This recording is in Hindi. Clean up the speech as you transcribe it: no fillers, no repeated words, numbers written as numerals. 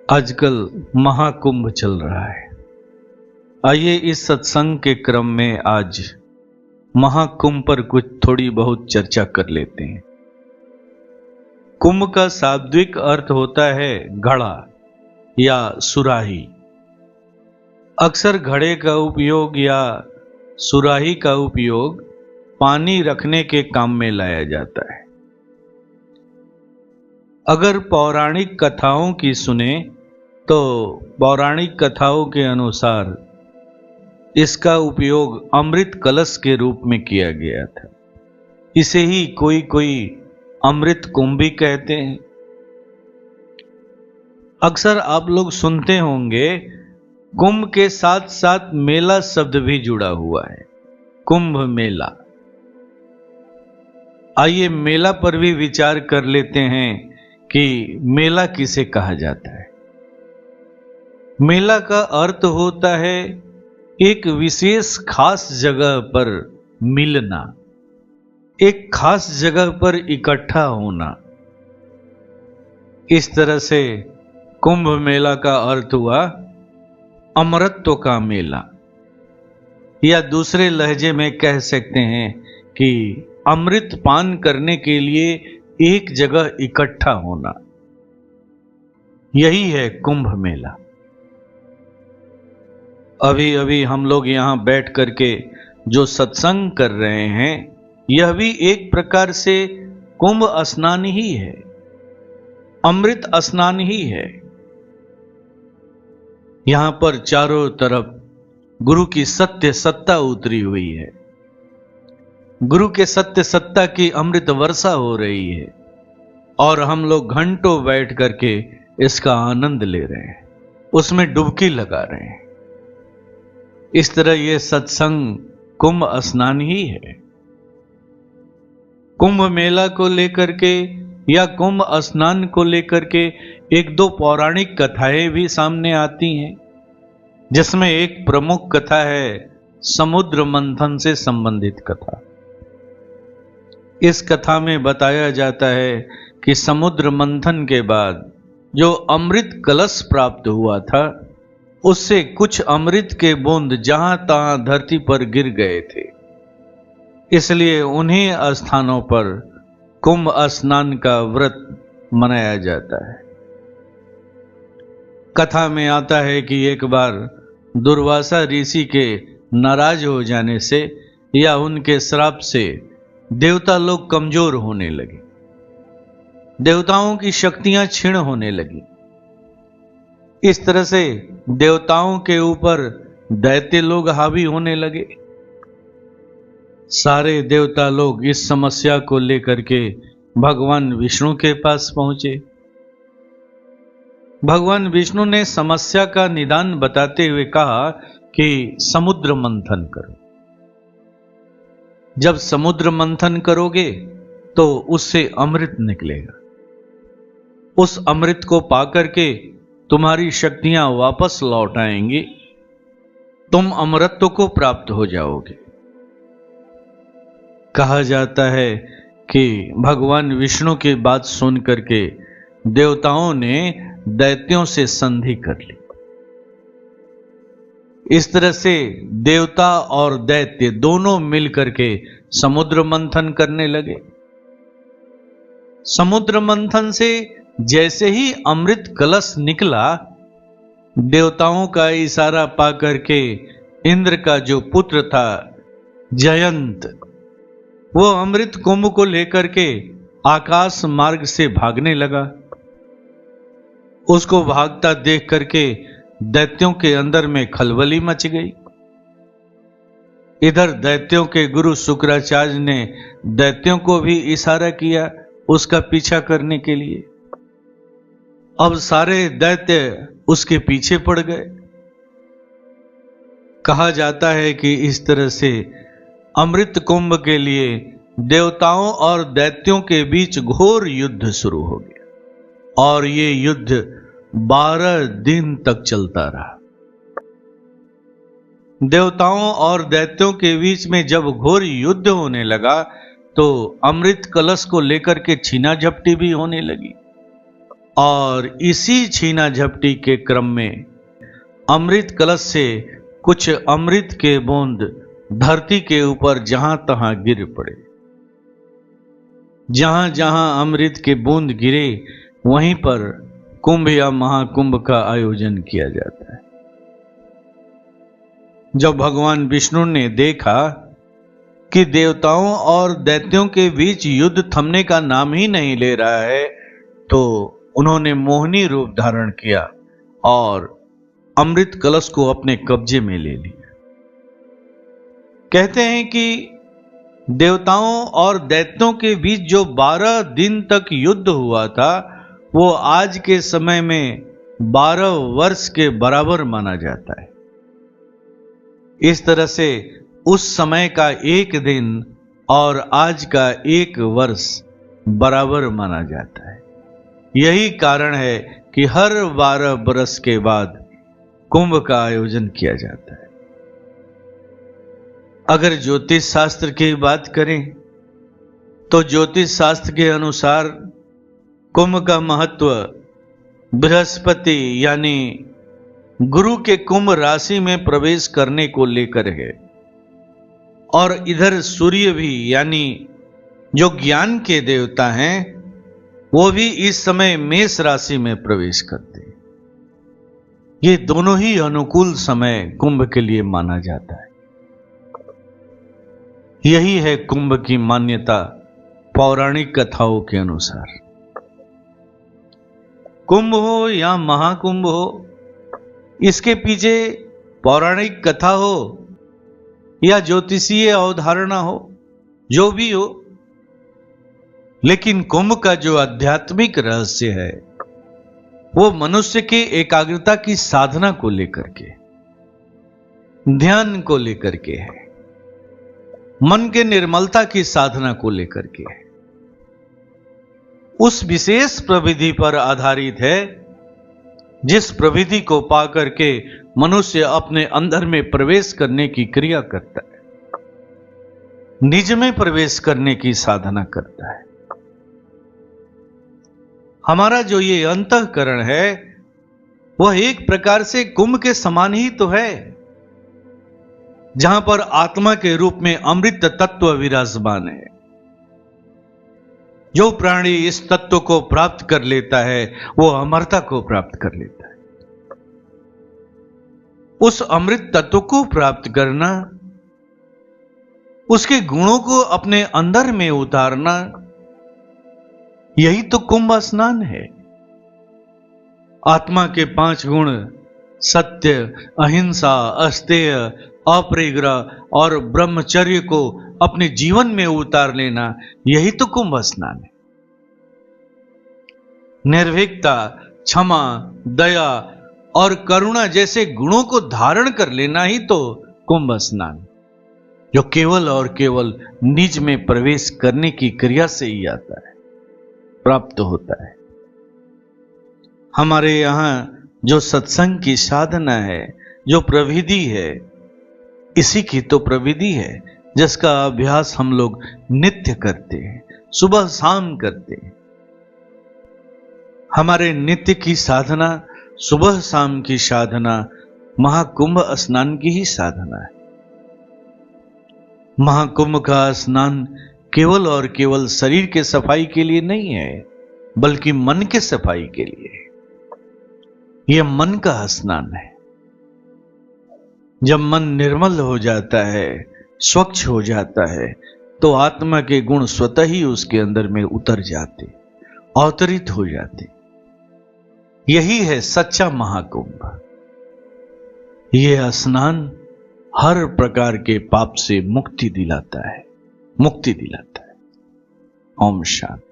आजकल महाकुंभ चल रहा है। आइए इस सत्संग के क्रम में आज महाकुंभ पर कुछ थोड़ी बहुत चर्चा कर लेते हैं। कुंभ का शाब्दिक अर्थ होता है घड़ा या सुराही। अक्सर घड़े का उपयोग या सुराही का उपयोग पानी रखने के काम में लाया जाता है। अगर पौराणिक कथाओं की सुने तो पौराणिक कथाओं के अनुसार इसका उपयोग अमृत कलश के रूप में किया गया था। इसे ही कोई कोई अमृत कुंभ भी कहते हैं। अक्सर आप लोग सुनते होंगे कुंभ के साथ साथ मेला शब्द भी जुड़ा हुआ है, कुंभ मेला। आइए मेला पर भी विचार कर लेते हैं कि मेला किसे कहा जाता है। मेला का अर्थ होता है एक विशेष खास जगह पर मिलना, एक खास जगह पर इकट्ठा होना। इस तरह से कुंभ मेला का अर्थ हुआ अमरत्व का मेला, या दूसरे लहजे में कह सकते हैं कि अमृत पान करने के लिए एक जगह इकट्ठा होना। यही है कुंभ मेला। अभी अभी हम लोग यहां बैठ करके जो सत्संग कर रहे हैं, यह भी एक प्रकार से कुंभ स्नान ही है, अमृत स्नान ही है। यहां पर चारों तरफ गुरु की सत्य सत्ता उतरी हुई है, गुरु के सत्य सत्ता की अमृत वर्षा हो रही है और हम लोग घंटों बैठ करके इसका आनंद ले रहे हैं, उसमें डुबकी लगा रहे हैं। इस तरह यह सत्संग कुंभ स्नान ही है। कुंभ मेला को लेकर के या कुंभ स्नान को लेकर के एक दो पौराणिक कथाएं भी सामने आती हैं, जिसमें एक प्रमुख कथा है समुद्र मंथन से संबंधित कथा। इस कथा में बताया जाता है कि समुद्र मंथन के बाद जो अमृत कलश प्राप्त हुआ था, उससे कुछ अमृत के बूंद जहां तहां धरती पर गिर गए थे। इसलिए उन्हीं स्थानों पर कुंभ स्नान का व्रत मनाया जाता है। कथा में आता है कि एक बार दुर्वासा ऋषि के नाराज हो जाने से या उनके श्राप से देवता लोग कमजोर होने लगे, देवताओं की शक्तियां क्षीण होने लगी। इस तरह से देवताओं के ऊपर दैत्य लोग हावी होने लगे। सारे देवता लोग इस समस्या को लेकर के भगवान विष्णु के पास पहुंचे। भगवान विष्णु ने समस्या का निदान बताते हुए कहा कि समुद्र मंथन करो। जब समुद्र मंथन करोगे तो उससे अमृत निकलेगा। उस अमृत को पाकर के तुम्हारी शक्तियां वापस लौट आएंगी, तुम अमरत्व को प्राप्त हो जाओगे। कहा जाता है कि भगवान विष्णु की बात सुन करके देवताओं ने दैत्यों से संधि कर ली। इस तरह से देवता और दैत्य दोनों मिलकर के समुद्र मंथन करने लगे। समुद्र मंथन से जैसे ही अमृत कलश निकला, देवताओं का इशारा पा करके इंद्र का जो पुत्र था जयंत, वो अमृत कुंभ को लेकर के आकाश मार्ग से भागने लगा। उसको भागता देख करके दैत्यों के अंदर में खलबली मच गई। इधर दैत्यों के गुरु शुक्राचार्य ने दैत्यों को भी इशारा किया उसका पीछा करने के लिए। अब सारे दैत्य उसके पीछे पड़ गए। कहा जाता है कि इस तरह से अमृत कुंभ के लिए देवताओं और दैत्यों के बीच घोर युद्ध शुरू हो गया और ये युद्ध 12 दिन तक चलता रहा। देवताओं और दैत्यों के बीच में जब घोर युद्ध होने लगा तो अमृत कलश को लेकर के छीना झपटी भी होने लगी और इसी छीना झपटी के क्रम में अमृत कलश से कुछ अमृत के बूंद धरती के ऊपर जहां तहां गिर पड़े। जहां जहां अमृत के बूंद गिरे वहीं पर कुंभ या महाकुंभ का आयोजन किया जाता है। जब भगवान विष्णु ने देखा कि देवताओं और दैत्यों के बीच युद्ध थमने का नाम ही नहीं ले रहा है, तो उन्होंने मोहिनी रूप धारण किया और अमृत कलश को अपने कब्जे में ले लिया। कहते हैं कि देवताओं और दैत्यों के बीच जो 12 दिन तक युद्ध हुआ था, वो आज के समय में 12 वर्ष के बराबर माना जाता है। इस तरह से उस समय का एक दिन और आज का एक वर्ष बराबर माना जाता है। यही कारण है कि हर 12 बरस के बाद कुंभ का आयोजन किया जाता है। अगर ज्योतिष शास्त्र की बात करें तो ज्योतिष शास्त्र के अनुसार कुंभ का महत्व बृहस्पति यानी गुरु के कुंभ राशि में प्रवेश करने को लेकर है, और इधर सूर्य भी यानी जो ज्ञान के देवता हैं वो भी इस समय मेष राशि में प्रवेश करते हैं। ये दोनों ही अनुकूल समय कुंभ के लिए माना जाता है। यही है कुंभ की मान्यता पौराणिक कथाओं के अनुसार। कुंभ हो या महाकुंभ हो, इसके पीछे पौराणिक कथा हो या ज्योतिषीय अवधारणा हो, जो भी हो, लेकिन कुंभ का जो आध्यात्मिक रहस्य है वो मनुष्य के एकाग्रता की साधना को लेकर के, ध्यान को लेकर के है, मन के निर्मलता की साधना को लेकर के है। उस विशेष प्रविधि पर आधारित है जिस प्रविधि को पाकर के मनुष्य अपने अंदर में प्रवेश करने की क्रिया करता है, निज में प्रवेश करने की साधना करता है। हमारा जो ये अंतःकरण है वह एक प्रकार से कुंभ के समान ही तो है, जहां पर आत्मा के रूप में अमृत तत्व विराजमान है। जो प्राणी इस तत्व को प्राप्त कर लेता है वो अमरता को प्राप्त कर लेता है। उस अमृत तत्व को प्राप्त करना, उसके गुणों को अपने अंदर में उतारना, यही तो कुंभ स्नान है। आत्मा के 5 गुण सत्य, अहिंसा, अस्तेय, अपरिग्रह और ब्रह्मचर्य को अपने जीवन में उतार लेना, यही तो कुंभ स्नान है। निर्भीकता, क्षमा, दया और करुणा जैसे गुणों को धारण कर लेना ही तो कुंभ स्नान, जो केवल और केवल निज में प्रवेश करने की क्रिया से ही आता है, प्राप्त होता है। हमारे यहां जो सत्संग की साधना है, जो प्रविधि है, इसी की तो प्रविधि है जिसका अभ्यास हम लोग नित्य करते हैं, सुबह शाम करते हैं। हमारे नित्य की साधना, सुबह शाम की साधना, महाकुंभ स्नान की ही साधना है। महाकुंभ का स्नान केवल और केवल शरीर के सफाई के लिए नहीं है, बल्कि मन के सफाई के लिए है। यह मन का स्नान है। जब मन निर्मल हो जाता है, स्वच्छ हो जाता है, तो आत्मा के गुण स्वतः ही उसके अंदर में उतर जाते, अवतरित हो जाते। यही है सच्चा महाकुंभ। यह स्नान हर प्रकार के पाप से मुक्ति दिलाता है, मुक्ति दिलाता है। ओम शांति।